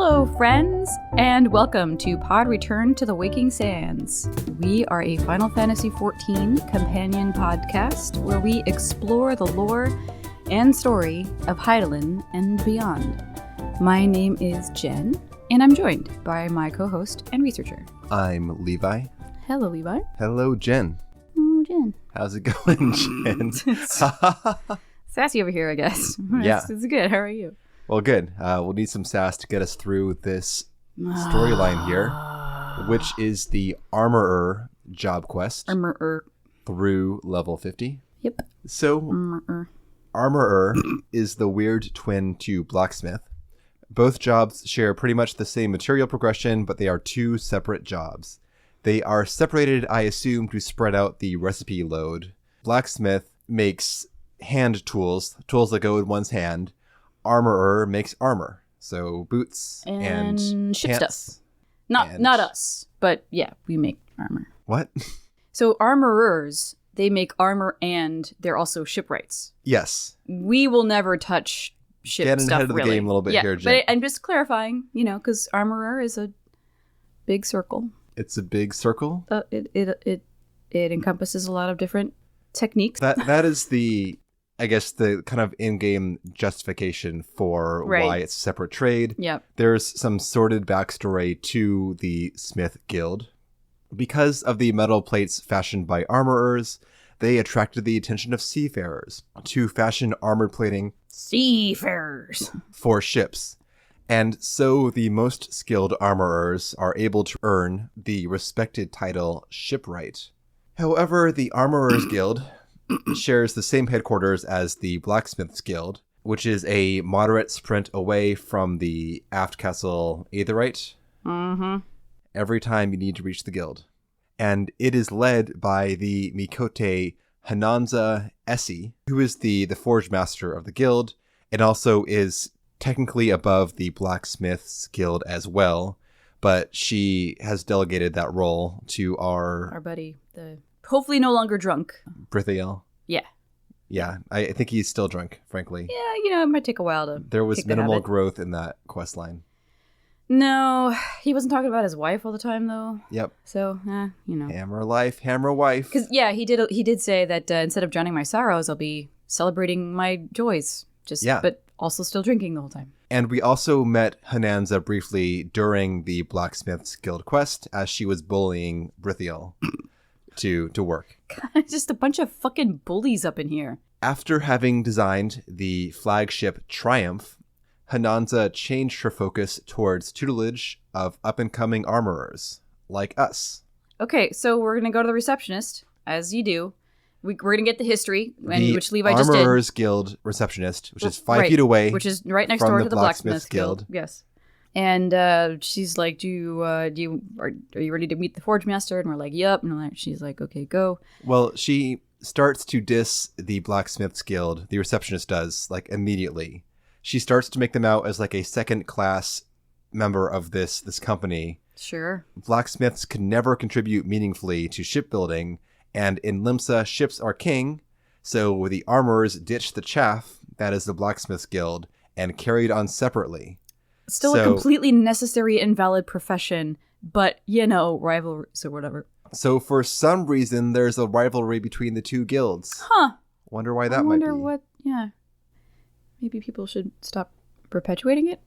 Hello, friends, and welcome to Pod Return to the Waking Sands. We are a Final Fantasy XIV companion podcast where we explore the lore and story of Hydaelyn and beyond. My name is Jen, and I'm joined by my co-host and researcher. I'm Levi. Hello, Levi. Hello, Jen. Hello, Jen. How's it going, Jen? Sassy over here, I guess. Yeah. It's good. How are you? Well, good. We'll need some sass to get us through this storyline here, which is the Armorer job quest. Armorer. Through level 50. Yep. So, Armorer is the weird twin to Blacksmith. Both jobs share pretty much the same material progression, but they are two separate jobs. They are separated, I assume, to spread out the recipe load. Blacksmith makes hand tools that go in one's hand. Armorer makes armor, so boots and ship pants. stuff. Not us, but yeah, we make armor. What? So armorers, they make armor and they're also shipwrights. Yes. We will never touch ship Getting stuff. ahead of the game a little bit here, Jen. But I'm just clarifying, because armorer is a big circle. It's a big circle. It encompasses a lot of different techniques. That is the kind of in-game justification for why it's a separate trade. Yep. There's some sordid backstory to the Smith Guild. Because of the metal plates fashioned by armorers, they attracted the attention of seafarers to fashion armored plating Seafarers for ships. And so the most skilled armorers are able to earn the respected title Shipwright. However, the Armorers Guild shares the same headquarters as the Blacksmiths Guild, which is a moderate sprint away from the Aft Castle Aetherite. Mm-hmm. Every time you need to reach the guild. And it is led by the Mikote Hananza Essie, who is the Forge Master of the guild, and also is technically above the Blacksmiths Guild as well, but she has delegated that role to our buddy, the hopefully no longer drunk Brithiel. Yeah. Yeah, I think he's still drunk, frankly. Yeah, it might take a while to There was minimal growth in that quest line. No, he wasn't talking about his wife all the time, though. Yep. So, Hammer life, hammer wife. Because, yeah, he did say that instead of drowning my sorrows, I'll be celebrating my joys. But also still drinking the whole time. And we also met Hananza briefly during the Blacksmiths Guild quest as she was bullying Brithiel to work. God, just a bunch of fucking bullies up in here. After having designed the flagship Triumph, Hananza changed her focus towards tutelage of up-and-coming armorers, like us. Okay, so we're going to go to the receptionist, as you do. We're going to get the history, which Levi just did. The Armorers Guild receptionist, which is 5 feet away. Which is right next door to the Blacksmiths Guild. Yes. And she's like, are you ready to meet the Forge Master? And we're like, yep. And she's like, okay, go. Well, she starts to diss the Blacksmiths Guild. The receptionist does, immediately. She starts to make them out as a second-class member of this company. Sure. Blacksmiths can never contribute meaningfully to shipbuilding, and in Limsa, ships are king, so the armorers ditched the chaff, that is the Blacksmiths Guild, and carried on separately. Still a completely necessary and valid profession, but, rivalry, so whatever. So for some reason, there's a rivalry between the two guilds. Huh. Wonder why that might be. Maybe people should stop perpetuating it?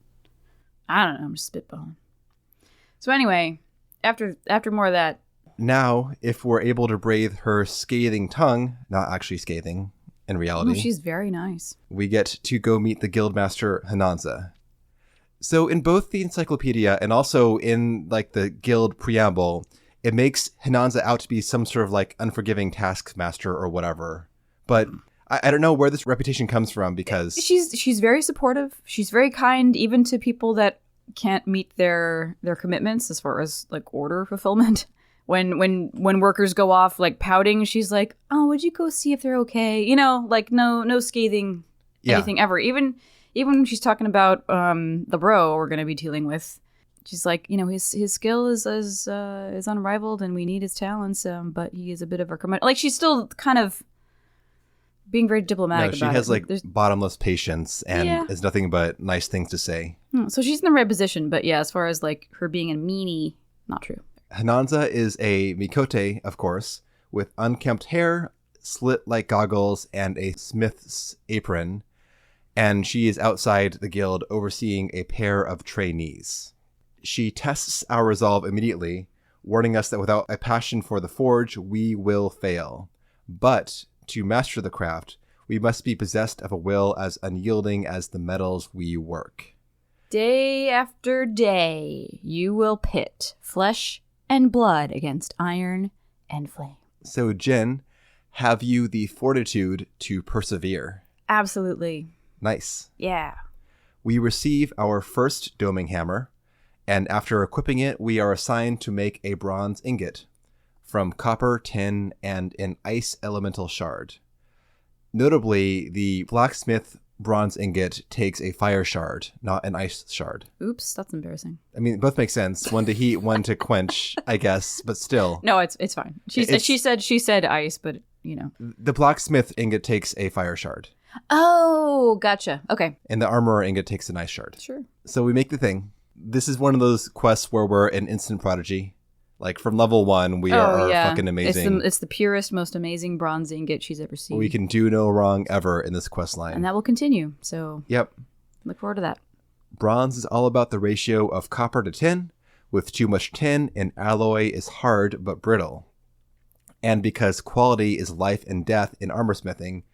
I don't know, I'm just spitballing. So anyway, after more of that. Now, if we're able to breathe her scathing tongue, not actually scathing in reality. Oh, she's very nice. We get to go meet the guildmaster Hananza. So in both the encyclopedia and also in the guild preamble, it makes Hananza out to be some sort of unforgiving taskmaster or whatever. But I don't know where this reputation comes from because she's very supportive. She's very kind even to people that can't meet their commitments as far as order fulfillment. When workers go off pouting, she's like, "Oh, would you go see if they're okay?" No scathing anything ever. Even when she's talking about the bro we're going to be dealing with, she's like, his skill is unrivaled and we need his talents, but he is a bit of a she's still kind of being very diplomatic No, about it. she has like bottomless patience and is nothing but nice things to say. So she's in the right position, but yeah, as far as like her being a meanie, not true. Hananza is a Mikote, of course, with unkempt hair, slit-like goggles, and a smith's apron. And she is outside the guild overseeing a pair of trainees. She tests our resolve immediately, warning us that without a passion for the forge, we will fail. But to master the craft, we must be possessed of a will as unyielding as the metals we work. Day after day, you will pit flesh and blood against iron and flame. So, Jin, have you the fortitude to persevere? Absolutely. Nice. Yeah. We receive our first doming hammer, and after equipping it, we are assigned to make a bronze ingot from copper, tin, and an ice elemental shard. Notably, the blacksmith bronze ingot takes a fire shard, not an ice shard. Oops, that's embarrassing. I mean, both make sense. One to heat, one to quench, I guess, but still. No, it's fine. She said ice, but you know. The blacksmith ingot takes a fire shard. Oh, gotcha. Okay. And the armorer ingot takes an ice shard. Sure. So we make the thing. This is one of those quests where we're an instant prodigy. Like from level 1, we are fucking amazing. It's the purest, most amazing bronze ingot she's ever seen. We can do no wrong ever in this quest line. And that will continue. So yep. Look forward to that. Bronze is all about the ratio of copper to tin. With too much tin, an alloy is hard but brittle. And because quality is life and death in armor smithing,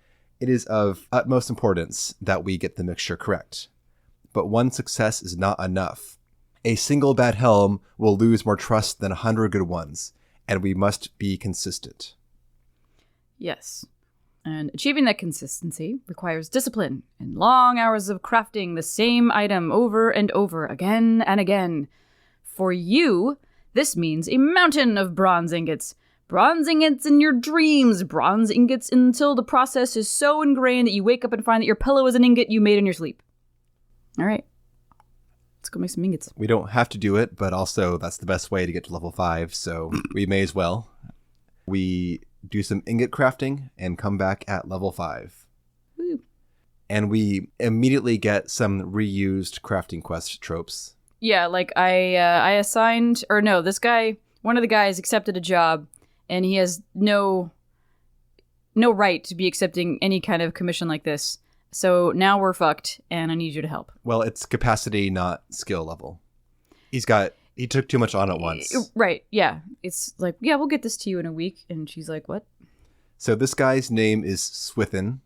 it is of utmost importance that we get the mixture correct. But one success is not enough. A single bad helm will lose more trust than 100 good ones, and we must be consistent. Yes. And achieving that consistency requires discipline and long hours of crafting the same item over and over, again and again. For you, this means a mountain of bronze ingots. Bronze ingots in your dreams. Bronze ingots until the process is so ingrained that you wake up and find that your pillow is an ingot you made in your sleep. All right. Let's go make some ingots. We don't have to do it, but also that's the best way to get to level 5, so we may as well. We do some ingot crafting and come back at level 5. Woo. And we immediately get some reused crafting quest tropes. Yeah, like I assigned, or no, this guy, one of the guys accepted a job, and he has no right to be accepting any kind of commission like this. So now we're fucked, and I need you to help. Well, it's capacity, not skill level. He took too much on at once. Right, yeah. It's like, yeah, we'll get this to you in a week. And she's like, what? So this guy's name is Swithin,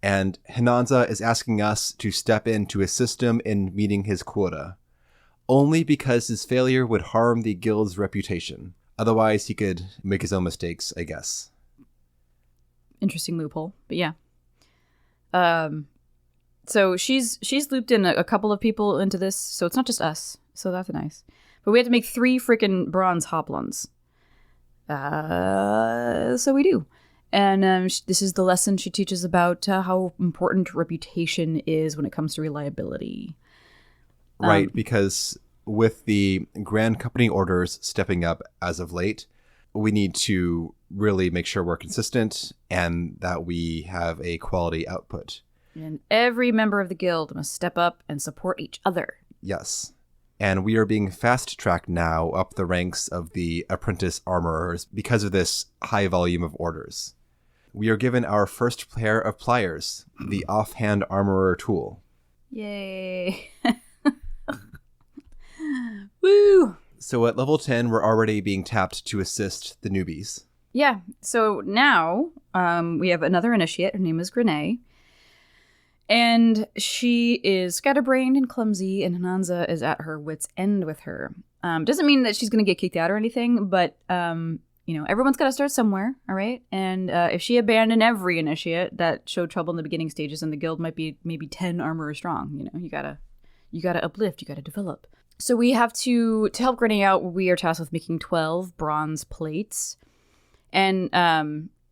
and Hananza is asking us to step in to assist him in meeting his quota, only because his failure would harm the guild's reputation. Otherwise, he could make his own mistakes, I guess. Interesting loophole, but yeah. So she's looped in a couple of people into this, so it's not just us. So that's nice. But we have to make 3 freaking bronze hoplons. So we do. And this is the lesson she teaches about how important reputation is when it comes to reliability. Right, because with the Grand Company orders stepping up as of late, we need to really make sure we're consistent and that we have a quality output. And every member of the guild must step up and support each other. Yes. And we are being fast-tracked now up the ranks of the apprentice armorers because of this high volume of orders. We are given our first pair of pliers, the offhand armorer tool. Yay. Woo! So at level 10, we're already being tapped to assist the newbies. Yeah, so now we have another initiate. Her name is Grenay. And she is scatterbrained and clumsy, and Hananza is at her wit's end with her. Doesn't mean that she's going to get kicked out or anything, but, everyone's got to start somewhere, all right? And if she abandoned every initiate that showed trouble in the beginning stages, then the guild might be maybe 10 armorers strong. You gotta uplift, you gotta develop. So we have to help Grenay out, we are tasked with making 12 bronze plates. And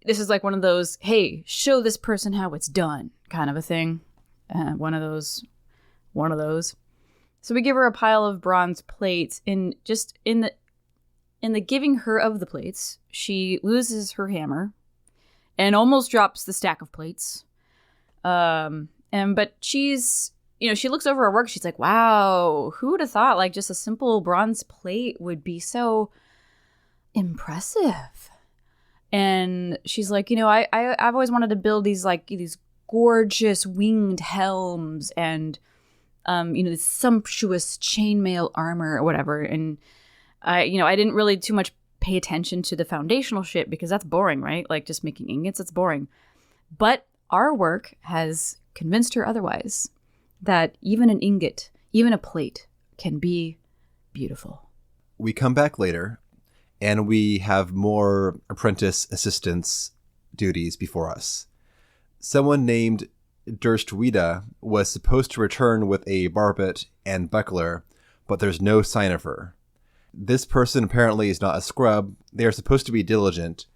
this is like one of those, hey, show this person how it's done kind of a thing. One of those. So we give her a pile of bronze plates, and just in the giving her of the plates, she loses her hammer, and almost drops the stack of plates. But she's, she looks over her work. She's like, wow, who would have thought like just a simple bronze plate would be so impressive? And she's like, I've always wanted to build these gorgeous winged helms and, this sumptuous chainmail armor or whatever. And I didn't really too much pay attention to the foundational shit because that's boring, right? Like just making ingots, that's boring. But our work has convinced her otherwise, that even an ingot, even a plate can be beautiful. We come back later and we have more apprentice assistance duties before us. Someone named Durstwida was supposed to return with a barbet and buckler, but there's no sign of her. This person apparently is not a scrub. They are supposed to be diligent.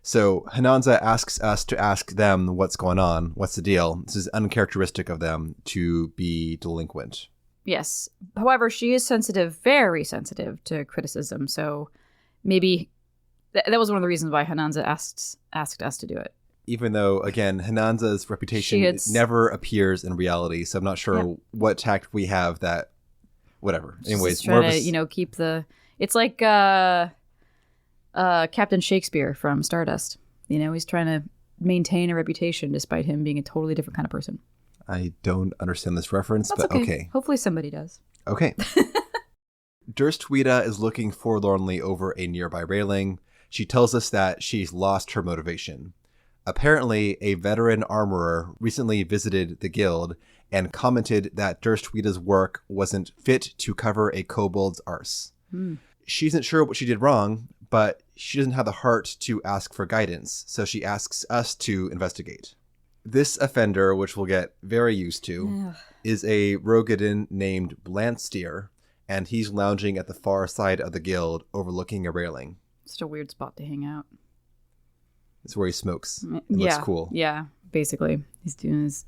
So Hananza asks us to ask them what's going on, what's the deal. This is uncharacteristic of them to be delinquent. Yes. However, she is sensitive, very sensitive to criticism, so maybe that was one of the reasons why Hananza asked us to do it. Even though, again, Hananza's reputation never appears in reality, so I'm not sure what tact we have that, whatever. Anyways, more to, keep the... It's like Captain Shakespeare from Stardust. He's trying to maintain a reputation despite him being a totally different kind of person. I don't understand this reference, That's but okay. Hopefully somebody does. Okay. Durstwida is looking forlornly over a nearby railing. She tells us that she's lost her motivation. Apparently, a veteran armorer recently visited the guild and commented that Durstwida's work wasn't fit to cover a kobold's arse. She isn't sure what she did wrong, but she doesn't have the heart to ask for guidance, so she asks us to investigate. This offender, which we'll get very used to, is a Rogadin named Blansteer, and he's lounging at the far side of the guild overlooking a railing. Just a weird spot to hang out. It's where he smokes. It looks cool. Yeah, basically. He's doing his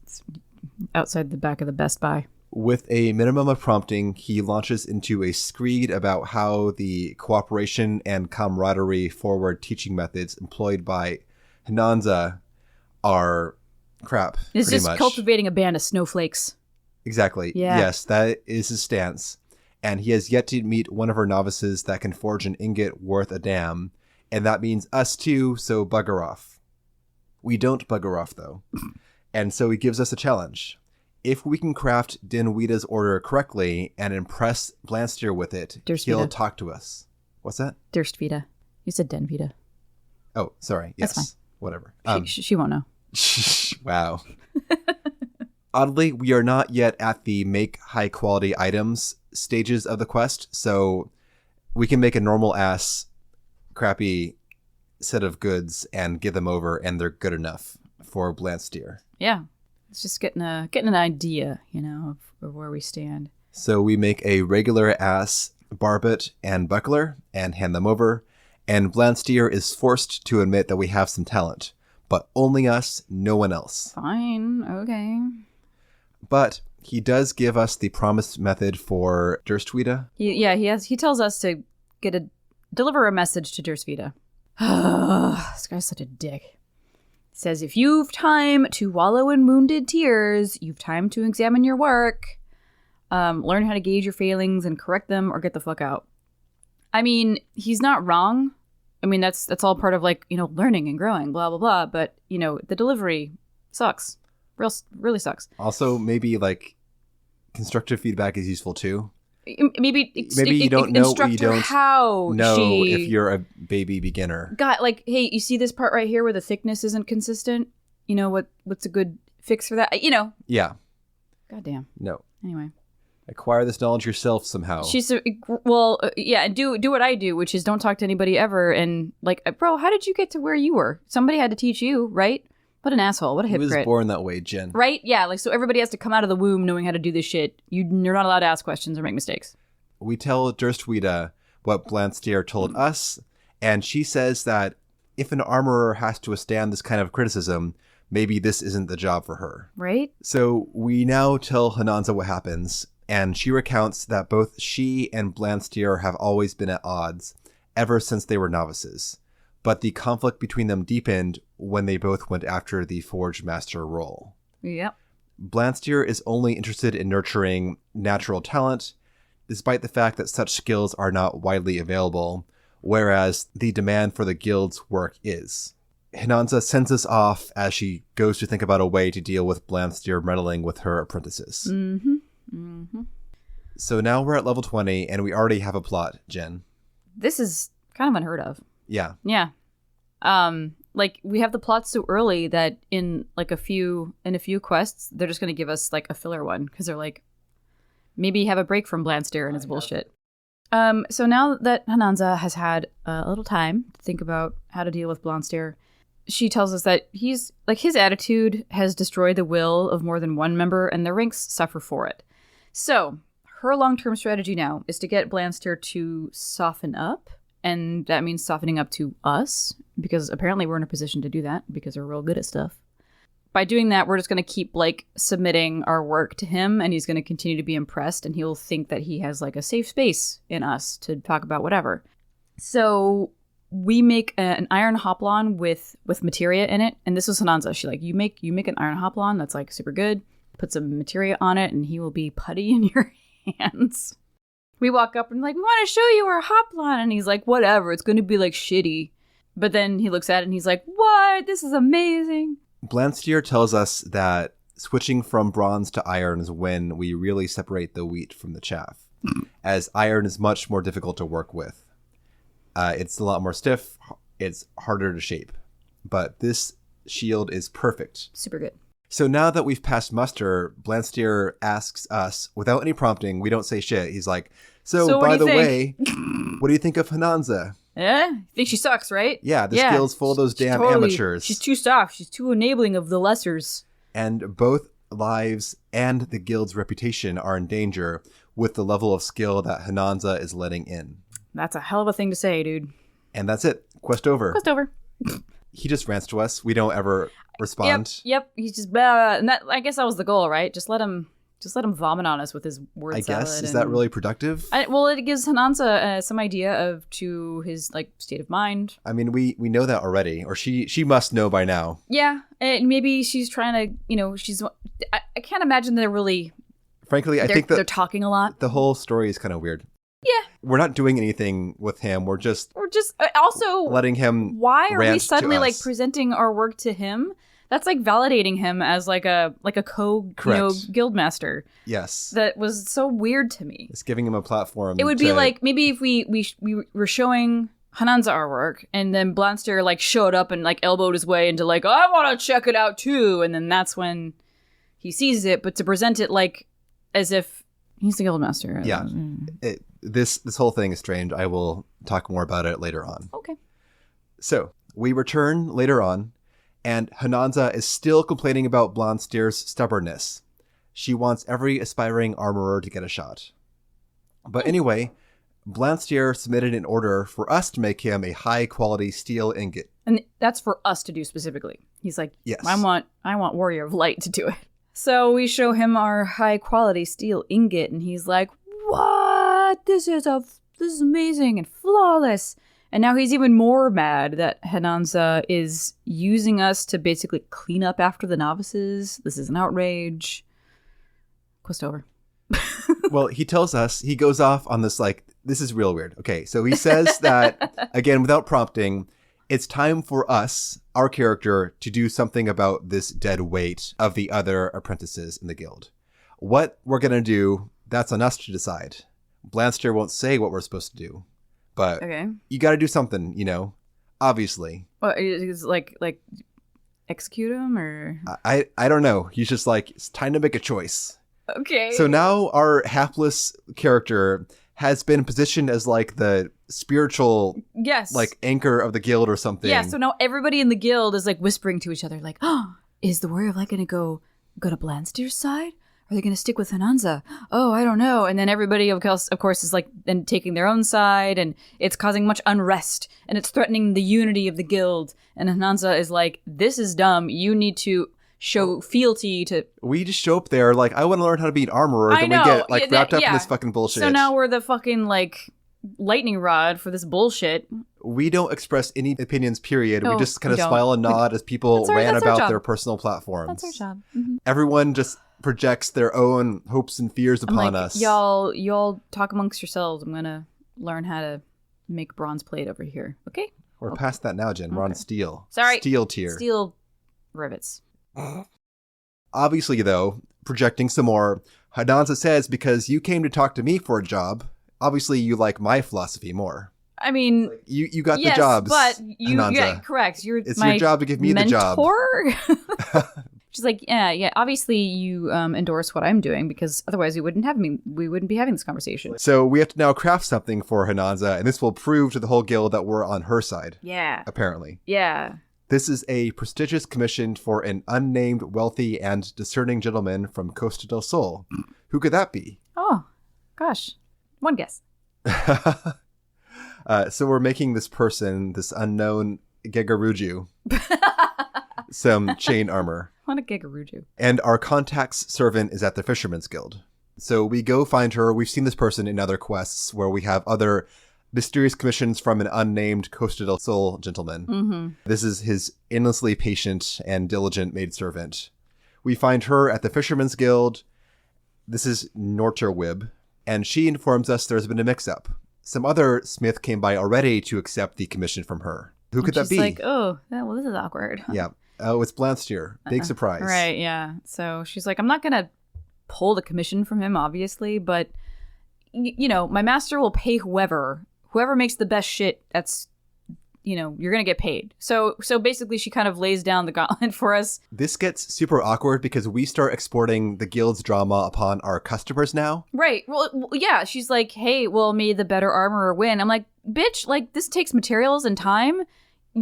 outside the back of the Best Buy. With a minimum of prompting, he launches into a screed about how the cooperation and camaraderie forward teaching methods employed by Hananza are crap. It's just much. Cultivating a band of snowflakes. Exactly. Yeah. Yes, that is his stance. And he has yet to meet one of her novices that can forge an ingot worth a damn. And that means us too, so bugger off. We don't bugger off, though. And so he gives us a challenge. If we can craft Dinwida's order correctly and impress Blansteer with it, he'll talk to us. What's that? Durstwida. You said Denvita. Oh, sorry. Yes. That's fine. Whatever. She won't know. Wow. Oddly, we are not yet at the make high quality items stages of the quest, so we can make a normal ass crappy set of goods and give them over, and they're good enough for Blansteer. Yeah. It's just getting an idea, of where we stand. So we make a regular ass barbet and buckler and hand them over, and Blansteer is forced to admit that we have some talent, but only us, no one else. Fine, okay. But he does give us the promised method for Durstwida. He tells us to deliver a message to Durstwida. This guy's such a dick. Says, if you've time to wallow in wounded tears, you've time to examine your work, learn how to gauge your failings and correct them, or get the fuck out. I mean, he's not wrong. I mean, that's all part of learning and growing, blah, blah, blah. But, the delivery sucks. Really sucks. Also, maybe constructive feedback is useful too. Maybe you don't know what you don't how know if you're a baby beginner. God, hey, you see this part right here where the thickness isn't consistent? What's a good fix for that? Yeah. Goddamn. No. Anyway. Acquire this knowledge yourself somehow. Do what I do, which is don't talk to anybody ever. And bro, how did you get to where you were? Somebody had to teach you, right? What an asshole. What a hypocrite. He was born that way, Jen. Right? Yeah, so everybody has to come out of the womb knowing how to do this shit. You're not allowed to ask questions or make mistakes. We tell Durstwida what Blansteer told us, and she says that if an armorer has to withstand this kind of criticism, maybe this isn't the job for her. Right? So we now tell Hananza what happens, and she recounts that both she and Blansteer have always been at odds ever since they were novices. but the conflict between them deepened when they both went after the Forge Master role. Yep. Blansteer is only interested in nurturing natural talent, despite the fact that such skills are not widely available, whereas the demand for the guild's work is. Hinanza sends us off as she goes to think about a way to deal with Blansteer meddling with her apprentices. Mm-hmm. Mm-hmm. So now we're at level 20, and we already have a plot, Jen. This is kind of unheard of. Yeah. Yeah. Like, we have the plot so early that in a few quests, they're just going to give us like a filler one because they're like, maybe have a break from Blansteer and his bullshit. So now that Hinanza has had a little time to think about how to deal with Blansteer, she tells us that his attitude has destroyed the will of more than one member and the ranks suffer for it. So her long-term strategy now is to get Blansteer to soften up. And that means softening up to us, because apparently we're in a position to do that because we're real good at stuff. By doing that, we're just going to keep submitting our work to him, and he's going to continue to be impressed, and he'll think that he has a safe space in us to talk about whatever. So we make an iron hoplon with materia in it, and this was Hinanza. She you make an iron hoplon that's super good, put some materia on it, and he will be putty in your hands. We walk up and we want to show you our hoplon. And he's like, whatever, it's going to be shitty. But then he looks at it and he's like, what? This is amazing. Blansteer tells us that switching from bronze to iron is when we really separate the wheat from the chaff, as iron is much more difficult to work with. It's a lot more stiff. It's harder to shape. But this shield is perfect. Super good. So now that we've passed muster, Blansteer asks us, without any prompting, we don't say shit. He's like, so by the way, what do you think of Hinanza? Yeah? You think she sucks, right? Yeah, this guild's full of those damn amateurs. She's too soft. She's too enabling of the lessers. And both lives and the guild's reputation are in danger with the level of skill that Hinanza is letting in. That's a hell of a thing to say, dude. And that's it. Quest over. Quest over. He just rants to us. We don't ever respond. Yep. He's just and that, I guess that was the goal, right? Just let him vomit on us with his word salad. I guess. Is that really productive? It gives Hinanza some idea to his state of mind. I mean, we know that already, or she must know by now. Yeah, and maybe she's trying to, I can't imagine they're really. Frankly, I think that they're talking a lot. The whole story is kind of weird. Yeah. We're not doing anything with him. We're just also letting him. Why are we suddenly presenting our work to him? That's validating him as a guildmaster. Yes. That was so weird to me. It's giving him a platform. It would be maybe if we were showing Hinanza our work, and then Blansteer showed up and elbowed his way into I want to check it out too, and then that's when he sees it. But to present it as if he's the guildmaster. Yeah. This whole thing is strange. I will talk more about it later on. Okay. So we return later on, and Hinanza is still complaining about Blansteer's stubbornness. She wants every aspiring armorer to get a shot. But anyway, Blansteer submitted an order for us to make him a high-quality steel ingot. And that's for us to do specifically. He's like, yes. I want Warrior of Light to do it. So we show him our high-quality steel ingot, and he's like, what? This is amazing and flawless. And now he's even more mad that Hinanza is using us to basically clean up after the novices. This is an outrage. Quest over. Well, he tells us, he goes off on this this is real weird. Okay, so he says that, again, without prompting, it's time for us, our character, to do something about this dead weight of the other apprentices in the guild. What we're going to do, that's on us to decide. Blansteer won't say what we're supposed to do. But you got to do something, obviously. What, is execute him or? I don't know. He's just it's time to make a choice. Okay. So now our hapless character has been positioned as the spiritual anchor of the guild or something. Yeah, so now everybody in the guild is whispering to each other oh, is the Warrior of Light going to go to Blansteer's side? Are they going to stick with Hinanza? Oh, I don't know. And then everybody, of course, is then taking their own side, and it's causing much unrest, and it's threatening the unity of the guild. And Hinanza is this is dumb. You need to show fealty to... We just show up there I want to learn how to be an armorer. Then we get wrapped up in this fucking bullshit. So now we're the fucking lightning rod for this bullshit. We don't express any opinions, period. No, we just kind we of don't. smile and nod as people rant that's our about job. their personal platforms. That's our job. Mm-hmm. Everyone just projects their own hopes and fears I'm upon like, us. y'all talk amongst yourselves. I'm gonna learn how to make bronze plate over here. Okay? We're past that now, Jen. We're on steel. Sorry. Steel tier. Steel rivets. Obviously, though, projecting some more, Hananza says, because you came to talk to me for a job, obviously you like my philosophy more. I mean, You got yes, the jobs, but you, Hananza. yeah, correct. It's my your job to give me mentor? the job. She's like, yeah. Obviously, you endorse what I'm doing because otherwise we wouldn't be having this conversation. So we have to now craft something for Hananza, and this will prove to the whole guild that we're on her side. Yeah. Apparently. Yeah. This is a prestigious commission for an unnamed, wealthy, and discerning gentleman from Costa del Sol. Who could that be? Oh, gosh. One guess. So we're making this person, this unknown Gegaruju, some chain armor. What a Gegaruju. And our contact's servant is at the Fisherman's Guild. So we go find her. We've seen this person in other quests where we have other mysterious commissions from an unnamed Costa del Sol gentleman. Mm-hmm. This is his endlessly patient and diligent maidservant. We find her at the Fisherman's Guild. This is Norterwib, and she informs us there's been a mix-up. Some other smith came by already to accept the commission from her. Who could that be? She's like, oh, well, this is awkward. Yeah. Oh, it's Blanstier. Big surprise. Right, yeah. So she's like, I'm not going to pull the commission from him, obviously, but, my master will pay whoever makes the best shit. That's, you're going to get paid. So basically she kind of lays down the gauntlet for us. This gets super awkward because we start exporting the guild's drama upon our customers now. Right. Well, yeah. She's like, hey, well, may the better armorer win. I'm like, bitch, like, this takes materials and time.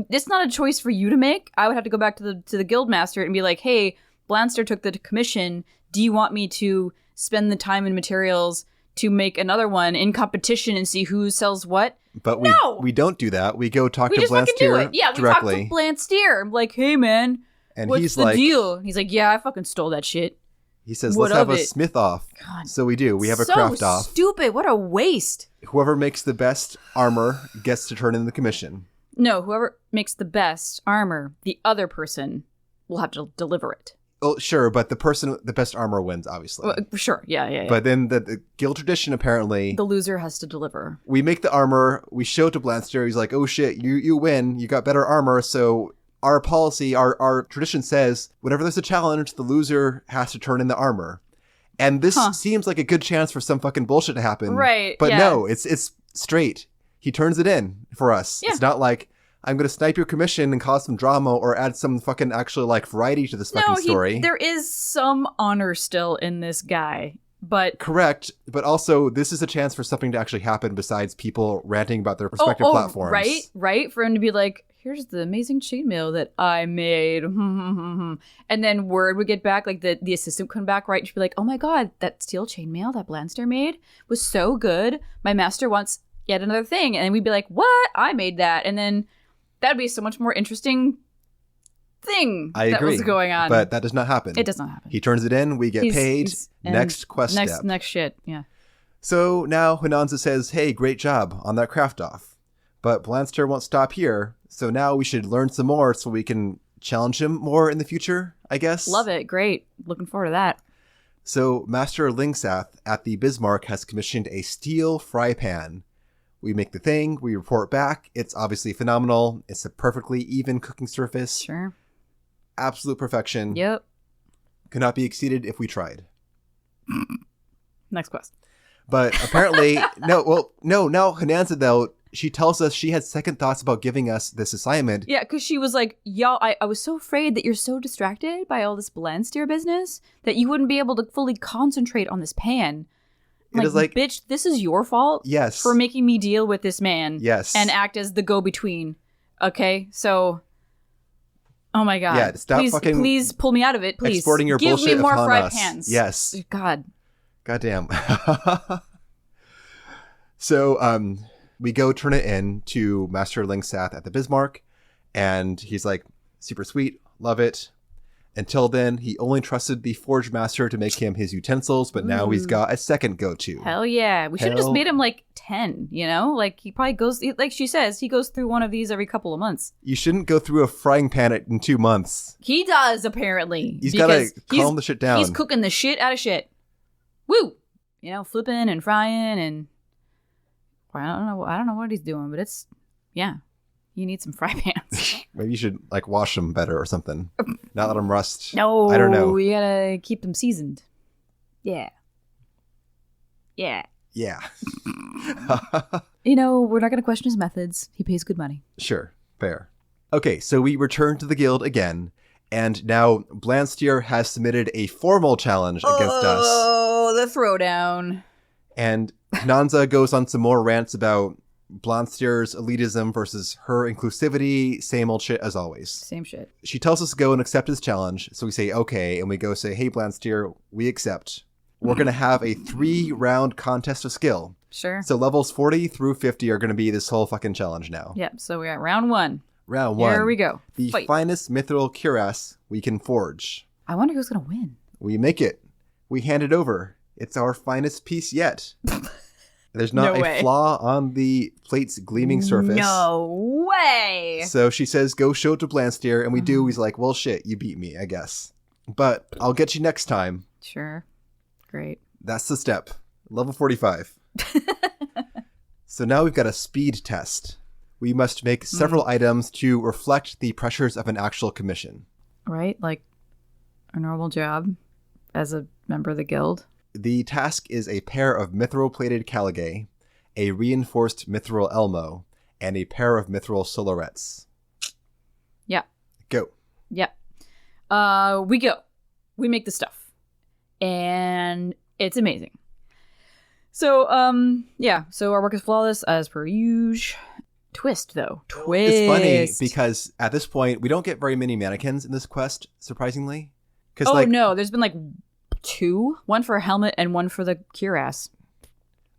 It's not a choice for you to make. I would have to go back to the guildmaster and be like, hey, Blanster took the commission. Do you want me to spend the time and materials to make another one in competition and see who sells what? But we don't do that. We go talk to just fucking do Blanstier it. Yeah, directly. We talk to Blanstier. I'm like, hey, man, and what's he's the like, deal? He's like, yeah, I fucking stole that shit. He says, What let's have of a it? smith off. God, so we do. We have a so craft off. Stupid. What a waste. Whoever makes the best armor gets to turn in the commission. No, whoever makes the best armor, the other person will have to deliver it. Oh, sure, but the best armor wins, obviously. Well, sure, yeah. But then the guild tradition, apparently, The loser has to deliver. we make the armor, we show it to Blanster, he's like, oh shit, you win, you got better armor, so our policy, our tradition says, whenever there's a challenge, the loser has to turn in the armor. And this seems like a good chance for some fucking bullshit to happen. Right, But yeah. no, it's straight. He turns it in for us. Yeah. It's not like, I'm going to snipe your commission and cause some drama or add some fucking actually like variety to this fucking story. There is some honor still in this guy, but... Correct, but also this is a chance for something to actually happen besides people ranting about their respective platforms. Right, for him to be like, here's the amazing chainmail that I made, and then word would get back, like the assistant would come back, right, and she'd be like, oh my god, that steel chainmail that Blanster made was so good, my master wants yet another thing, and we'd be like, what? I made that, and then that'd be so much more interesting thing I agree, was going on. but that does not happen. It does not happen. He turns it in, we get paid, next quest step. Next shit, yeah. So now Hananza says, hey, great job on that craft off. But Blanster won't stop here, so now we should learn some more so we can challenge him more in the future, I guess. Love it, great. Looking forward to that. So Master Limsan at the Bismarck has commissioned a steel fry pan. We make the thing, we report back. It's obviously phenomenal. It's a perfectly even cooking surface. Sure. Absolute perfection. Yep. Could not be exceeded if we tried. Next quest. But apparently, now Hananza, though, she tells us she had second thoughts about giving us this assignment. Yeah, because she was like, y'all, I was so afraid that you're so distracted by all this Blanster business that you wouldn't be able to fully concentrate on this pan. It is like, bitch, this is your fault. Yes. For making me deal with this man. Yes. And act as the go-between. Okay, so, oh my god. Yeah, stop please pull me out of it. Please exporting your give bullshit me more upon fry us. pans. Yes. God. Goddamn. So, we go turn it in to Master Limsan at the Bismarck, and he's like, super sweet, love it. Until then, he only trusted the Forge Master to make him his utensils, but now he's got a second go-to. Hell yeah. We should have just made him like 10, you know? Like he probably goes, like she says, he goes through one of these every couple of months. You shouldn't go through a frying pan in 2 months. He does, apparently. He's got to calm the shit down. He's cooking the shit out of shit. Woo! You know, flipping and frying and... Well, I don't know what he's doing, but it's... Yeah. You need some fry pans. Maybe you should like wash them better or something. Not let them rust. No, I don't know. You gotta keep them seasoned. Yeah. Yeah. Yeah. You know, we're not gonna question his methods. He pays good money. Sure. Fair. Okay, so we return to the guild again, and now Blanstier has submitted a formal challenge against us. Oh, the throwdown. And Nanza goes on some more rants about Blanstier's elitism versus her inclusivity, same old shit as always. Same shit. She tells us to go and accept his challenge, so we say okay, and we go say, hey Blanstier, we accept. We're going to have a 3-round contest of skill. Sure. So levels 40 through 50 are going to be this whole fucking challenge now. Yep, so we're at round 1. Round 1. Here we go. The finest mithril cuirass we can forge. I wonder who's going to win. We make it. We hand it over. It's our finest piece yet. There's not a flaw on the plate's gleaming surface. No way! So she says, go show it to Blanstier, and we do. He's like, well, shit, you beat me, I guess. But I'll get you next time. Sure. Great. That's the step. Level 45. So now we've got a speed test. We must make several items to reflect the pressures of an actual commission. Right? Like a normal job as a member of the guild. The task is a pair of mithril-plated caligae, a reinforced mithril elmo, and a pair of mithril solarets. Yeah. Go. Yep. We go. We make the stuff. And it's amazing. So, yeah. So our work is flawless as per usual. Twist, though. Twist. It's funny because at this point, we don't get very many mannequins in this quest, surprisingly. Oh, no. There's been like 2. One for a helmet and one for the cuirass.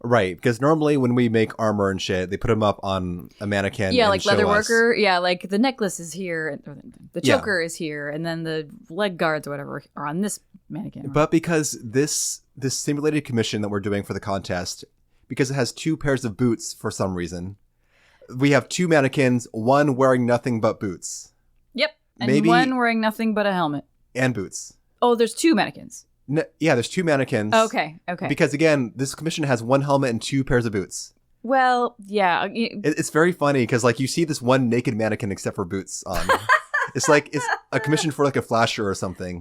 Right, because normally when we make armor and shit, they put them up on a mannequin. Yeah, and like show leather us. worker. Yeah, like the necklace is here, or the choker is here, and then the leg guards or whatever are on this mannequin. Right? But because this simulated commission that we're doing for the contest, because it has 2 pairs of boots for some reason, we have 2 mannequins, one wearing nothing but boots. Yep, and one wearing nothing but a helmet and boots. Oh, there's 2 mannequins. No, yeah, there's 2 mannequins. Okay. Because again, this commission has 1 helmet and 2 pairs of boots. Well, yeah. It's very funny because like you see this one naked mannequin except for boots on. It's like it's a commission for like a flasher or something.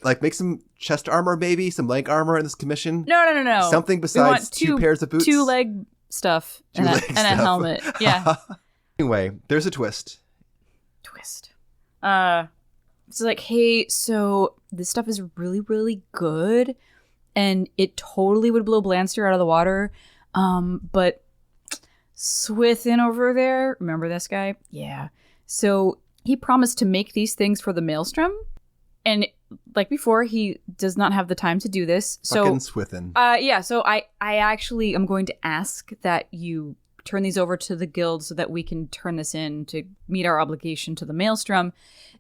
Like make some chest armor, maybe some leg armor in this commission. No. Something besides 2 pairs of boots. 2 leg stuff and a helmet. Yeah. Anyway, there's a twist. It's like, hey, so this stuff is really, really good, and it totally would blow Blanster out of the water. But Swithin over there, remember this guy? Yeah. So he promised to make these things for the Maelstrom, and like before, he does not have the time to do this. Fucking Swithin. Yeah. So I actually am going to ask that you turn these over to the guild so that we can turn this in to meet our obligation to the Maelstrom.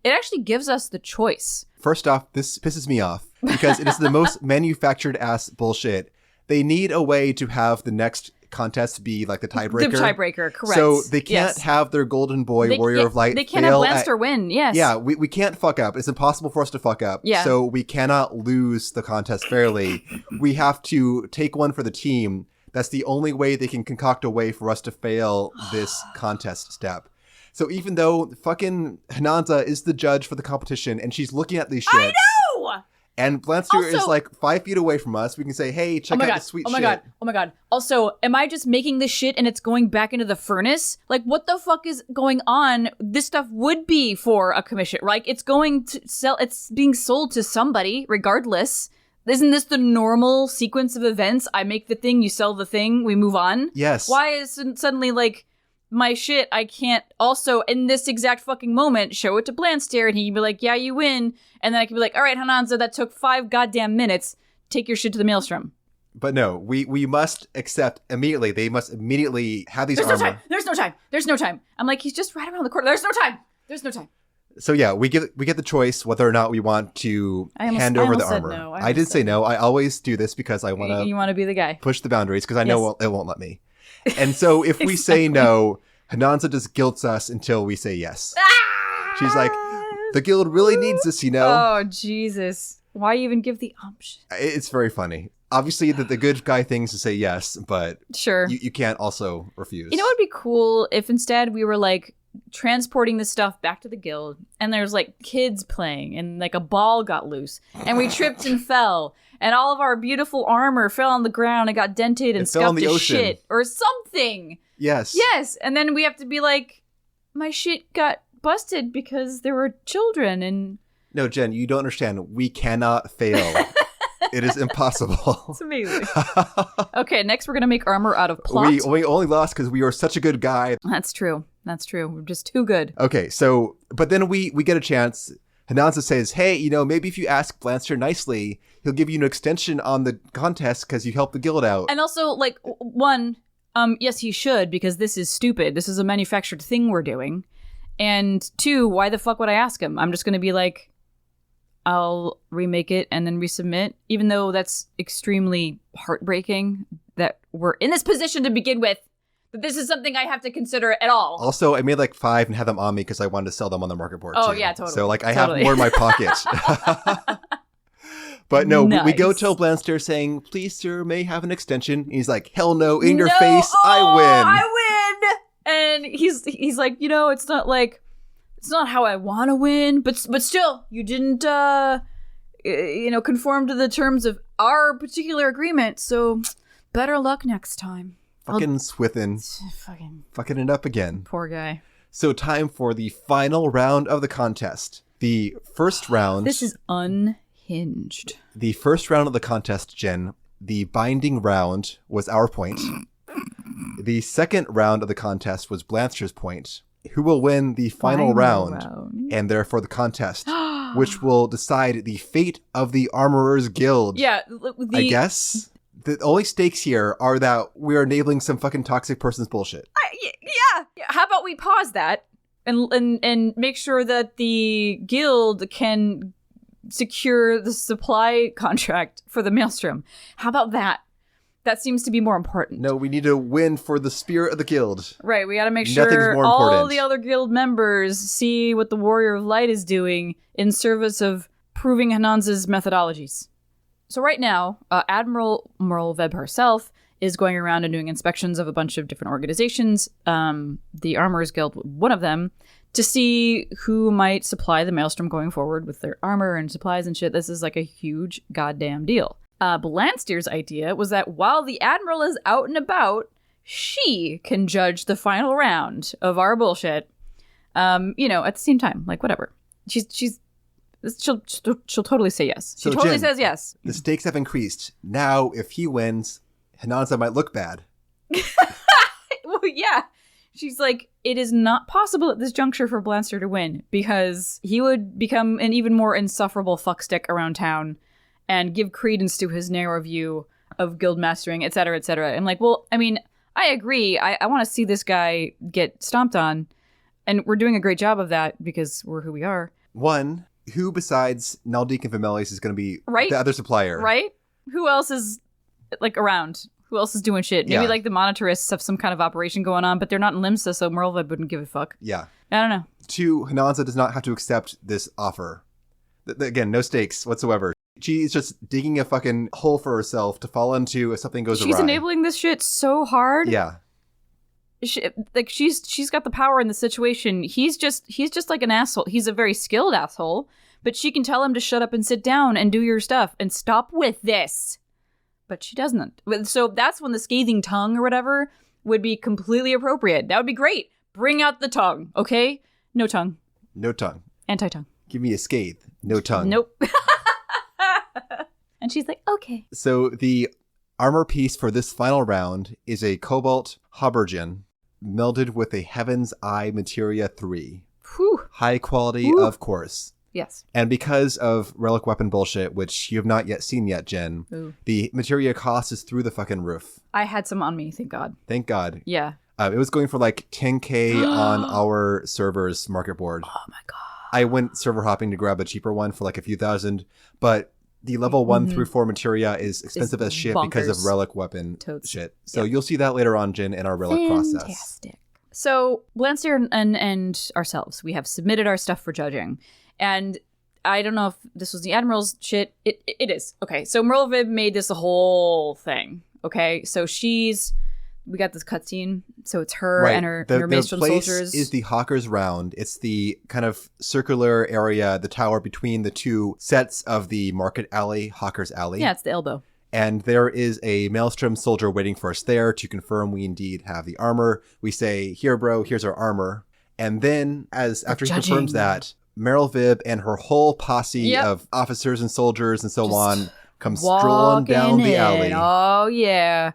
It actually gives us the choice. First off, this pisses me off because it is the most manufactured ass bullshit. They need a way to have the next contest be like the tiebreaker. The tiebreaker, correct. So they can't have their golden boy, Warrior of Light, they can't have Blanster win, yes. Yeah, we can't fuck up. It's impossible for us to fuck up. Yeah. So we cannot lose the contest fairly. We have to take one for the team. That's the only way they can concoct a way for us to fail this contest step. So even though fucking Hananza is the judge for the competition and she's looking at these shits. I know! And Blanster is like 5 feet away from us. We can say, hey, check out this sweet shit. Oh my god. Also, am I just making this shit and it's going back into the furnace? Like, what the fuck is going on? This stuff would be for a commission. Like, it's going to sell, it's being sold to somebody, regardless. Isn't this the normal sequence of events? I make the thing, you sell the thing, we move on? Yes. Why is it suddenly like, my shit, I can't also, in this exact fucking moment, show it to Blanster and he can be like, yeah, you win. And then I can be like, all right, Hananza, that took 5 goddamn minutes. Take your shit to the Maelstrom. But no, we must accept immediately. They must immediately have these armor. There's no time. I'm like, he's just right around the corner. There's no time. So yeah, we get the choice whether or not we want to hand over the armor. No. I did say no. I always do this because I want to. You want to be the guy. Push the boundaries because I know it won't let me. And so if we say no, Hananza just guilts us until we say yes. She's like, the guild really needs this, you know. Oh Jesus! Why even give the option? It's very funny. Obviously, the good guy thing is to say yes, but sure, you can't also refuse. You know what would be cool if instead we were like transporting the stuff back to the guild and there's like kids playing and like a ball got loose and we tripped and fell and all of our beautiful armor fell on the ground and got dented and scuffed to shit or something. Yes. And then we have to be like, my shit got busted because there were children and... No, Jen, you don't understand. We cannot fail. It is impossible. It's amazing. Okay, next we're going to make armor out of plot. We only lost because we were such a good guy. That's true. We're just too good. Okay, so, but then we get a chance. Hananza says, hey, you know, maybe if you ask Blanster nicely, he'll give you an extension on the contest because you helped the guild out. And also, like, one, yes, he should, because this is stupid. This is a manufactured thing we're doing. And two, why the fuck would I ask him? I'm just going to be like, I'll remake it and then resubmit, even though that's extremely heartbreaking that we're in this position to begin with. But this is something I have to consider at all. Also, I made like 5 and had them on me because I wanted to sell them on the market board. Oh, too. Yeah, totally. So like I have more in my pocket. But no, nice. we go to Blanster saying, please, sir, may I have an extension? And he's like, hell no, in your face, I win. And he's like, you know, it's not how I want to win, but still, you didn't, conform to the terms of our particular agreement. So better luck next time. Fucking Swithin. Fucking it up again. Poor guy. So time for the final round of the contest. The first round... This is unhinged. The first round of the contest, Jen, the binding round was our point. The second round of the contest was Blanster's point. Who will win the final round and therefore the contest, which will decide the fate of the Armorer's Guild. Yeah. I guess... The only stakes here are that we're enabling some fucking toxic person's bullshit. Yeah. How about we pause that and make sure that the guild can secure the supply contract for the Maelstrom? How about that? That seems to be more important. No, we need to win for the spirit of the guild. Right, we got to make sure all the other guild members see what the Warrior of Light is doing in service of proving Hananza's methodologies. So right now, Admiral Merle Webb herself is going around and doing inspections of a bunch of different organizations, the Armorers Guild, one of them, to see who might supply the Maelstrom going forward with their armor and supplies and shit. This is like a huge goddamn deal. Blanster's idea was that while the Admiral is out and about, she can judge the final round of our bullshit, at the same time, like whatever. She'll totally say yes. She totally says yes. The stakes have increased. Now, if he wins, Hananza might look bad. Well, yeah. She's like, it is not possible at this juncture for Blanster to win because he would become an even more insufferable fuckstick around town and give credence to his narrow view of guild mastering, et cetera, et cetera. And like, well, I mean, I agree. I want to see this guy get stomped on. And we're doing a great job of that because we're who we are. One... Who besides Naldik and Vimelius is going to be the other supplier? Right? Who else is, like, around? Who else is doing shit? Maybe, like, the Monitorists have some kind of operation going on, but they're not in Limsa, so Merleved wouldn't give a fuck. Yeah. I don't know. 2, Hananza does not have to accept this offer. Again, no stakes whatsoever. She's just digging a fucking hole for herself to fall into if something goes awry. She's enabling this shit so hard. Yeah. She's got the power in the situation. He's just like an asshole. He's a very skilled asshole, but she can tell him to shut up and sit down and do your stuff and stop with this. But she doesn't. So that's when the scathing tongue or whatever would be completely appropriate. That would be great. Bring out the tongue, okay? No tongue. No tongue. Anti-tongue. Give me a scathe. No tongue. Nope. And she's like, okay. So the armor piece for this final round is a Cobalt Habergen melded with a Heaven's Eye Materia 3. Whew. High quality, of course. Yes. And because of relic weapon bullshit, which you have not yet seen yet, Jen, the materia cost is through the fucking roof. I had some on me, thank God. Thank God. Yeah. It was going for like 10K on our server's market board. Oh my God. I went server hopping to grab a cheaper one for like a few thousand, but the level 1 through 4 materia is expensive as shit because of relic weapon shit. So you'll see that later on, Jin, in our relic process. Fantastic. So Blanster and ourselves, we have submitted our stuff for judging. And I don't know if this was the Admiral's shit. It is. Okay, so Merlvib made this a whole thing. Okay, so we got this cutscene. So it's her and her Maelstrom soldiers. The place is the Hawker's Round. It's the kind of circular area, the tower between the two sets of the Market Alley, Hawker's Alley. Yeah, it's the elbow. And there is a Maelstrom soldier waiting for us there to confirm we indeed have the armor. We say, here, bro, here's our armor. And then, after he confirms that, Merlvib and her whole posse of officers and soldiers and so on come strolling down the alley. Oh, yeah.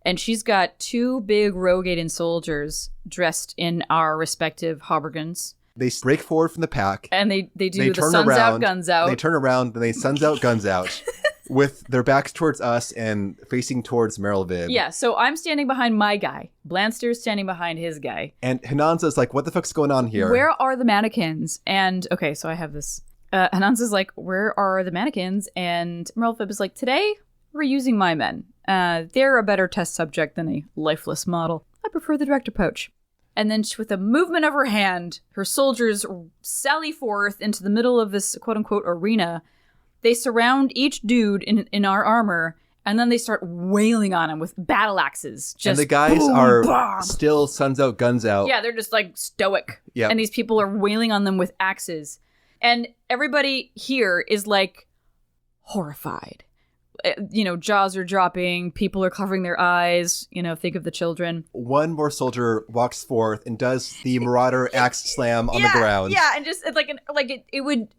And she's got 2 big Rogaden soldiers dressed in our respective haubergens. They break forward from the pack. And they do the suns out, guns out. They turn around and they suns out, guns out. With their backs towards us and facing towards Merlvib. Yeah, so I'm standing behind my guy. Blanster's standing behind his guy. And Hananza's like, what the fuck's going on here? Where are the mannequins? And, okay, so I have this. Hananza's like, where are the mannequins? And Merlvib is like, today, we're using my men. They're a better test subject than a lifeless model. I prefer the direct approach. And then with a movement of her hand, her soldiers sally forth into the middle of this quote-unquote arena. They surround each dude in our armor, and then they start wailing on him with battle axes. And the guys are still suns out, guns out. Yeah, they're just like stoic. Yep. And these people are wailing on them with axes. And everybody here is like horrified. Jaws are dropping. People are covering their eyes. Think of the children. One more soldier walks forth and does the Marauder axe slam on the ground. Yeah, and just it would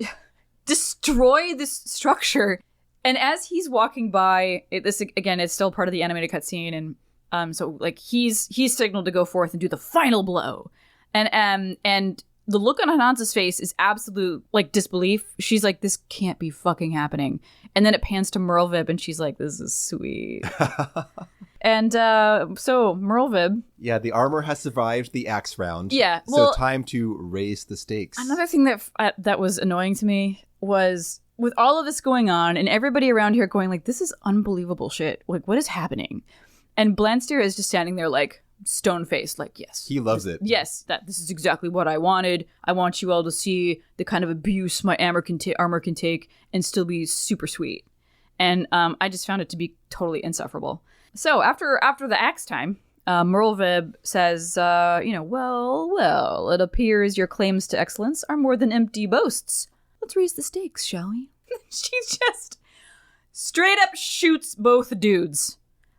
destroy this structure. And as he's walking by, this again, it's still part of the animated cutscene, and so like he's signaled to go forth and do the final blow, and the look on Hananza's face is absolute like disbelief. She's like, this can't be fucking happening. And then it pans to Merlvib, and she's like, this is sweet. And so Merlvib. Yeah, the armor has survived the axe round. Yeah, so time to raise the stakes. Another thing that was annoying to me was with all of this going on and everybody around here going like, this is unbelievable shit. Like, what is happening? And Blanster is just standing there like stone-faced, like, yes. He loves it. Yes, this is exactly what I wanted. I want you all to see the kind of abuse my armor can take and still be super sweet. And I just found it to be totally insufferable. So after the axe time, Merlvib says, well, it appears your claims to excellence are more than empty boasts. Let's raise the stakes, shall we? She's just straight up shoots both dudes.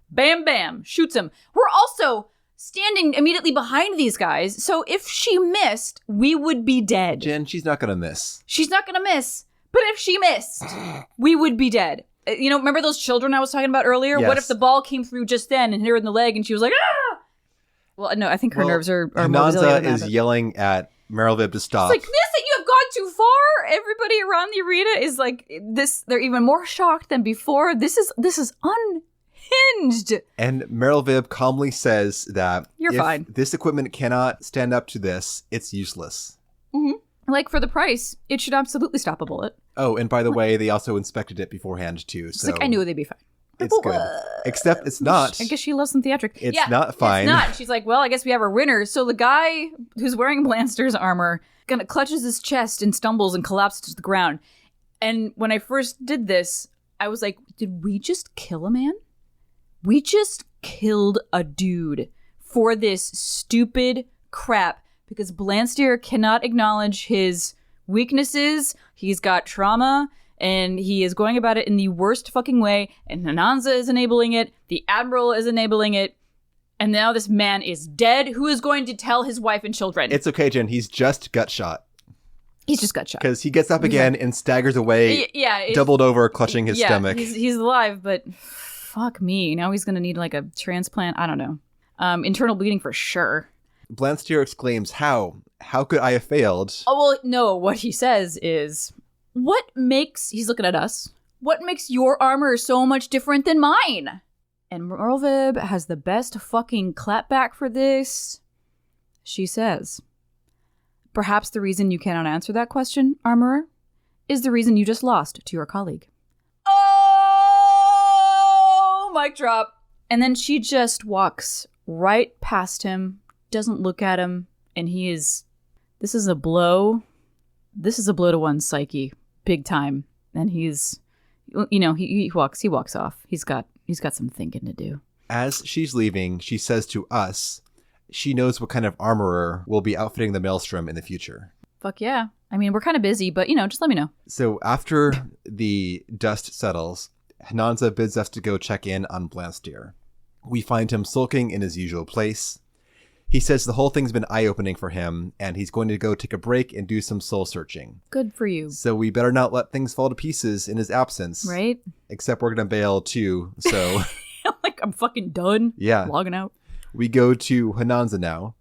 Bam, bam, shoots them. We're also standing immediately behind these guys, so if she missed, we would be dead. Jen, she's not gonna miss. She's not gonna miss. But if she missed, we would be dead. Remember those children I was talking about earlier? Yes. What if the ball came through just then and hit her in the leg and she was like, ah! Well, no, I think her nerves are more resilient than that. Hananza is yelling at Merlvib to stop. It's like, this, you have gone too far. Everybody around the arena is like, this. They're even more shocked than before. This is unhinged. And Merlvib calmly says that You're fine. This equipment cannot stand up to this, it's useless. Mm-hmm. Like, for the price, it should absolutely stop a bullet. Oh, and by the way, they also inspected it beforehand, too. So it's like, I knew they'd be fine. It's good. Except it's not. I guess she loves some theatric. It's not fine. It's not. She's like, well, I guess we have our winner. So the guy who's wearing Blanster's armor kind of clutches his chest and stumbles and collapses to the ground. And when I first did this, I was like, did we just kill a man? We just killed a dude for this stupid crap because Blanster cannot acknowledge his weaknesses. He's got trauma. And he is going about it in the worst fucking way. And Hananza is enabling it. The Admiral is enabling it. And now this man is dead. Who is going to tell his wife and children? It's okay, Jen. He's just gut shot. He's just gut shot. Because he gets up again and staggers away, doubled over, clutching his stomach. He's alive, but fuck me. Now he's going to need like a transplant. I don't know. Internal bleeding for sure. Blanster exclaims, how? How could I have failed? Oh, well, no. What he says is... he's looking at us, what makes your armor so much different than mine? And Merlvib has the best fucking clapback for this. She says, Perhaps the reason you cannot answer that question, Armorer, is the reason you just lost to your colleague. Oh, mic drop. And then she just walks right past him, doesn't look at him, and this is a blow. This is a blow to one's psyche, big time. And he walks off. He's got some thinking to do. As she's leaving, she says to us, she knows what kind of armorer will be outfitting the Maelstrom in the future. Fuck yeah. I mean, we're kind of busy, but, just let me know. So after the dust settles, Hananza bids us to go check in on Blansteer. We find him sulking in his usual place. He says the whole thing's been eye-opening for him, and he's going to go take a break and do some soul-searching. Good for you. So we better not let things fall to pieces in his absence. Right? Except we're going to bail, too, so... I'm fucking done. Yeah. Logging out. We go to Hananza now,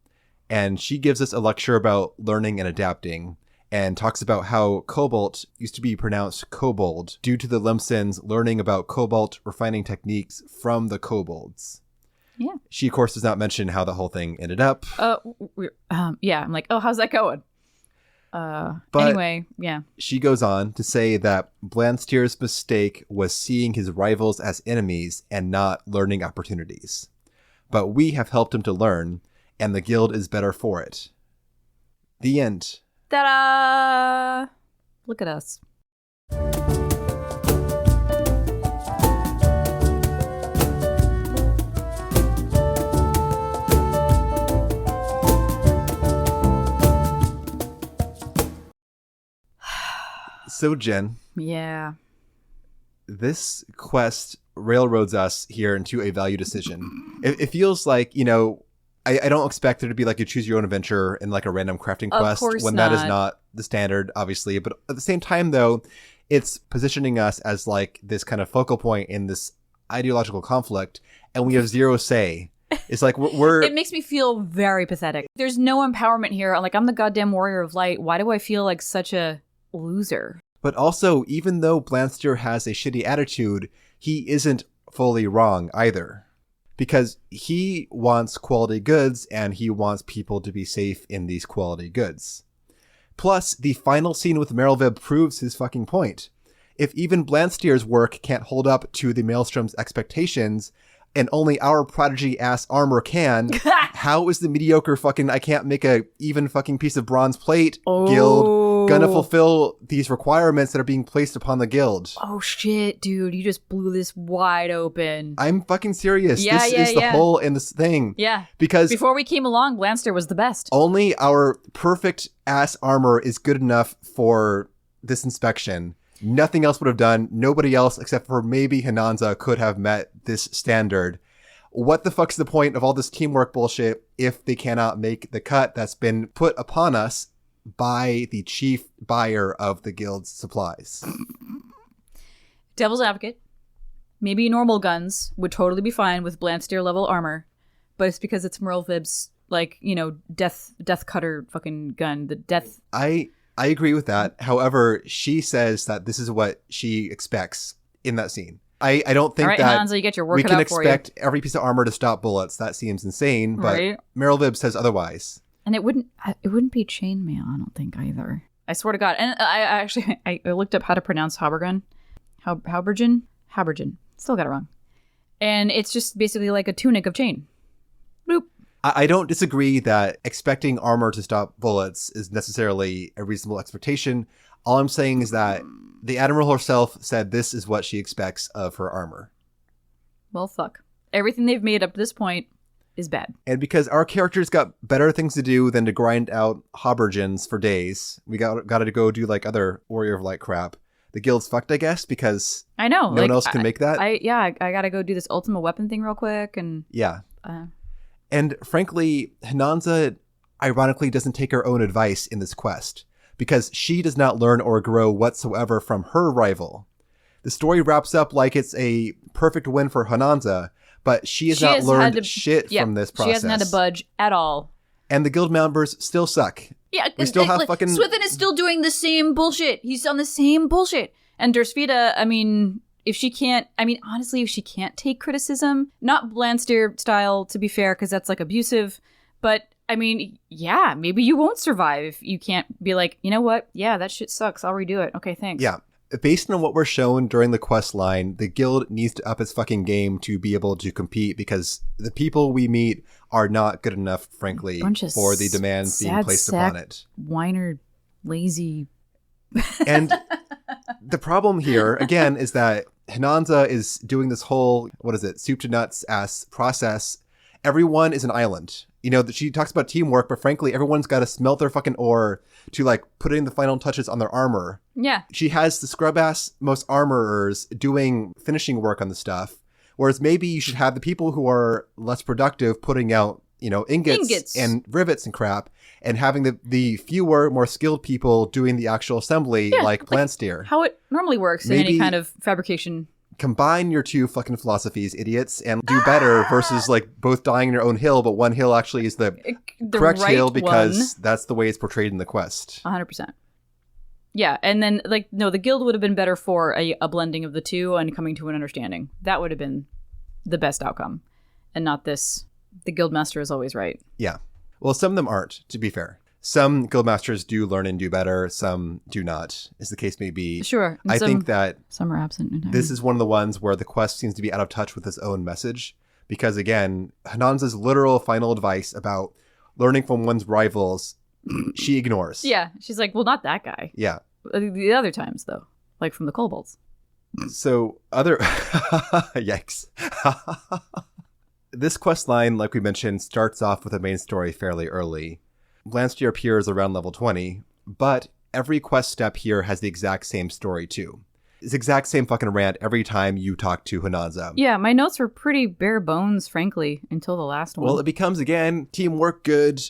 and she gives us a lecture about learning and adapting, and talks about how cobalt used to be pronounced kobold due to the Limsans learning about cobalt refining techniques from the kobolds. Yeah. She, of course, does not mention how the whole thing ended up. Yeah, I'm like, oh, how's that going? But anyway, yeah. She goes on to say that Blansteer's mistake was seeing his rivals as enemies and not learning opportunities. But we have helped him to learn, and the guild is better for it. The end. Ta-da! Look at us. So, Jen. Yeah. This quest railroads us here into a value decision. It feels like, I don't expect there to be like a choose your own adventure and like a random crafting quest when that is not the standard, obviously. But at the same time, though, it's positioning us as like this kind of focal point in this ideological conflict, and we have zero say. It's like we're... It makes me feel very pathetic. There's no empowerment here. Like, I'm the goddamn warrior of light. Why do I feel like such a loser? But also, even though Blansteer has a shitty attitude, he isn't fully wrong either. Because he wants quality goods, and he wants people to be safe in these quality goods. Plus, the final scene with Merylvib proves his fucking point. If even Blansteer's work can't hold up to the Maelstrom's expectations, and only our prodigy-ass armor can, how is the mediocre fucking I can't make a even fucking piece of bronze plate guild gonna fulfill these requirements that are being placed upon the guild? Oh shit, dude, you just blew this wide open. I'm fucking serious. This is the hole in this thing. Yeah. Because before we came along, Blansteer was the best. Only our perfect-ass armor is good enough for this inspection. Nothing else would have done. Nobody else, except for maybe Hananza, could have met this standard. What the fuck's the point of all this teamwork bullshit if they cannot make the cut that's been put upon us by the chief buyer of the guild's supplies? Devil's advocate. Maybe normal guns would totally be fine with Blansteer level armor, but it's because it's Merylvib's, death cutter fucking gun. The death... I agree with that. However, she says that this is what she expects in that scene. I don't think that Hananza, you get your work we cut can out for expect every piece of armor to stop bullets. That seems insane, but Merylvib says otherwise. And it wouldn't be chainmail, I don't think, either. I swear to God. And I looked up how to pronounce Habergun. Habergen. Still got it wrong. And it's just basically like a tunic of chain. Boop. I don't disagree that expecting armor to stop bullets is necessarily a reasonable expectation. All I'm saying is that the Admiral herself said this is what she expects of her armor. Well, fuck. Everything they've made up to this point is bad. And because our characters got better things to do than to grind out Habergens for days, we got to go do like other Warrior of Light crap. The guild's fucked, I guess, because I know no one else can make that. I got to go do this ultimate weapon thing real quick. And yeah. And frankly, Hananza ironically doesn't take her own advice in this quest, because she does not learn or grow whatsoever from her rival. The story wraps up like it's a perfect win for Hananza, but she has not learned shit from this process. She hasn't had to budge at all. And the guild members still suck. Yeah, we still have fucking... Swithin is still doing the same bullshit. He's on the same bullshit. And Dersvita, if she can't take criticism, not Blansteer style, to be fair, because that's like abusive, but I mean, yeah, maybe you won't survive if you can't be like, you know what? Yeah, that shit sucks. I'll redo it. Okay, thanks. Yeah. Based on what we're shown during the quest line, the guild needs to up its fucking game to be able to compete because the people we meet are not good enough, frankly, for the demands being placed upon it. Whiner, lazy. And the problem here, again, is that Hinanza is doing this whole, soup to nuts ass process. Everyone is an island. You know, she talks about teamwork, but frankly, everyone's got to smelt their fucking ore to like put in the final touches on their armor. Yeah. She has the scrub ass most armorers doing finishing work on the stuff. Whereas maybe you should have the people who are less productive putting out, you know, ingots and rivets and crap, and having the fewer, more skilled people doing the actual assembly like Blansteer. How it normally works in any kind of fabrication. Combine your two fucking philosophies, idiots, and do better versus like both dying in your own hill, but one hill actually is the correct right hill because that's the way it's portrayed in the quest. 100%. Yeah, and then like, no, the guild would have been better for a blending of the two and coming to an understanding. That would have been the best outcome, and not this, the guildmaster is always right. Yeah. Well, some of them aren't, to be fair. Some guildmasters do learn and do better. Some do not, as the case may be. Sure. I think that some are absent entirely. This is one of the ones where the quest seems to be out of touch with its own message. Because again, Hananza's literal final advice about learning from one's rivals, she ignores. Yeah. She's like, well, not that guy. Yeah. The other times, though, like from the kobolds. So yikes. This quest line, like we mentioned, starts off with a main story fairly early. Blansteer appears around level 20, but every quest step here has the exact same story too. It's the exact same fucking rant every time you talk to Hinanza. Yeah, my notes were pretty bare bones, frankly, until the last one. Well, it becomes, again, teamwork good,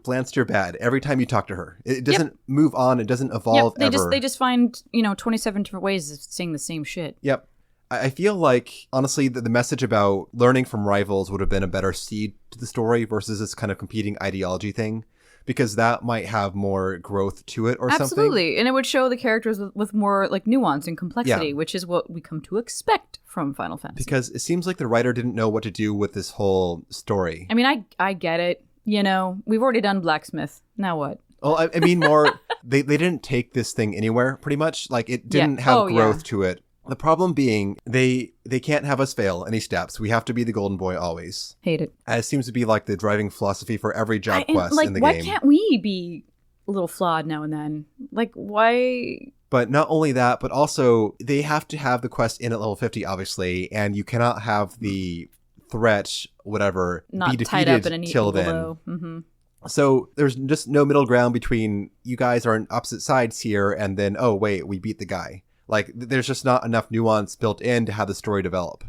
Blansteer bad, every time you talk to her. It doesn't move on, it doesn't evolve ever. They just find, 27 different ways of saying the same shit. Yep. I feel like, honestly, that the message about learning from rivals would have been a better seed to the story versus this kind of competing ideology thing. Because that might have more growth to it or something. Absolutely. And it would show the characters with more like nuance and complexity, which is what we come to expect from Final Fantasy. Because it seems like the writer didn't know what to do with this whole story. I mean, I get it. We've already done Blacksmith. Now what? Well, I mean more, they didn't take this thing anywhere, pretty much. Like, it didn't have growth to it. The problem being, they can't have us fail any steps. We have to be the golden boy always. Hate it. As seems to be like the driving philosophy for every job quest in the game. Why can't we be a little flawed now and then? Like, why? But not only that, but also they have to have the quest in at level 50, obviously, and you cannot have the threat, whatever, not be defeated till then. Mm-hmm. So there's just no middle ground between you guys are on opposite sides here, and then, oh, wait, we beat the guy. Like, there's just not enough nuance built in to have the story develop.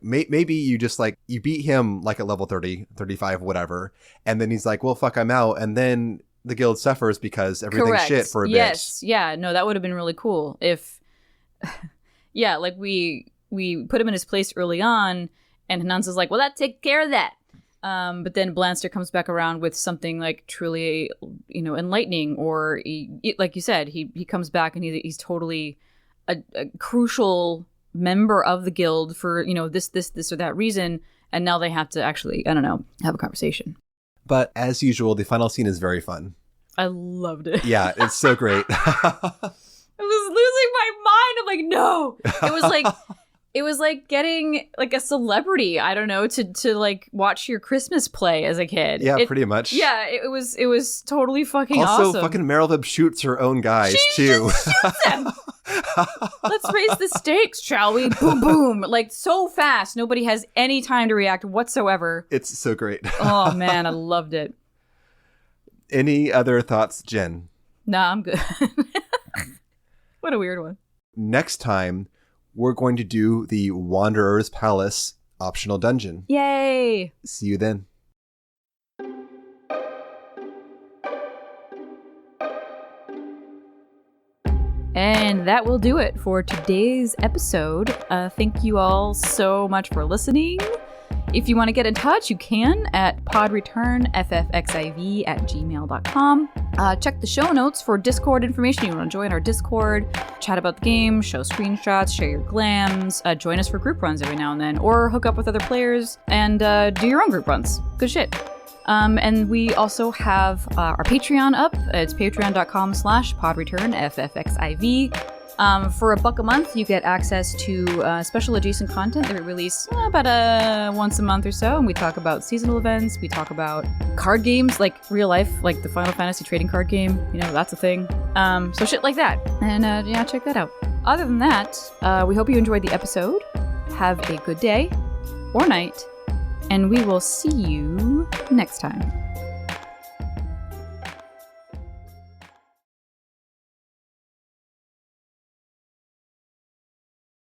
Maybe you just, like, you beat him, like, at level 30, 35, whatever, and then he's like, well, fuck, I'm out, and then the guild suffers because everything's shit for a bit. Yes, yeah, no, that would have been really cool if, like, we put him in his place early on, and Hinanza's like, well, that take care of that. But then Blansteer comes back around with something like truly, enlightening, or like you said, he comes back and he's totally a crucial member of the guild for, this or that reason. And now they have to actually, I don't know, have a conversation. But as usual, the final scene is very fun. I loved it. Yeah, it's so great. I was losing my mind. I'm like, no. It was like getting like a celebrity, I don't know, to like watch your Christmas play as a kid. Yeah, pretty much. Yeah, it was totally fucking also, awesome. Fucking Meryl Vibb shoots her own guys too. She shoots them. Let's raise the stakes, shall we? Boom, boom. Like so fast. Nobody has any time to react whatsoever. It's so great. Oh man, I loved it. Any other thoughts, Jen? Nah, I'm good. What a weird one. Next time, we're going to do the Wanderer's Palace optional dungeon. Yay! See you then. And that will do it for today's episode. Thank you all so much for listening. If you want to get in touch, you can at podreturnffxiv@gmail.com. Check the show notes for Discord information. You want to join our Discord, chat about the game, show screenshots, share your glams, join us for group runs every now and then, or hook up with other players and do your own group runs. Good shit. And we also have our Patreon up. It's patreon.com/podreturnffxiv. For $1 a month, you get access to special adjacent content that we release about once a month or so. And we talk about seasonal events. We talk about card games, like real life, like the Final Fantasy trading card game. You know, that's a thing. So shit like that. And yeah, check that out. Other than that, we hope you enjoyed the episode. Have a good day or night. And we will see you next time.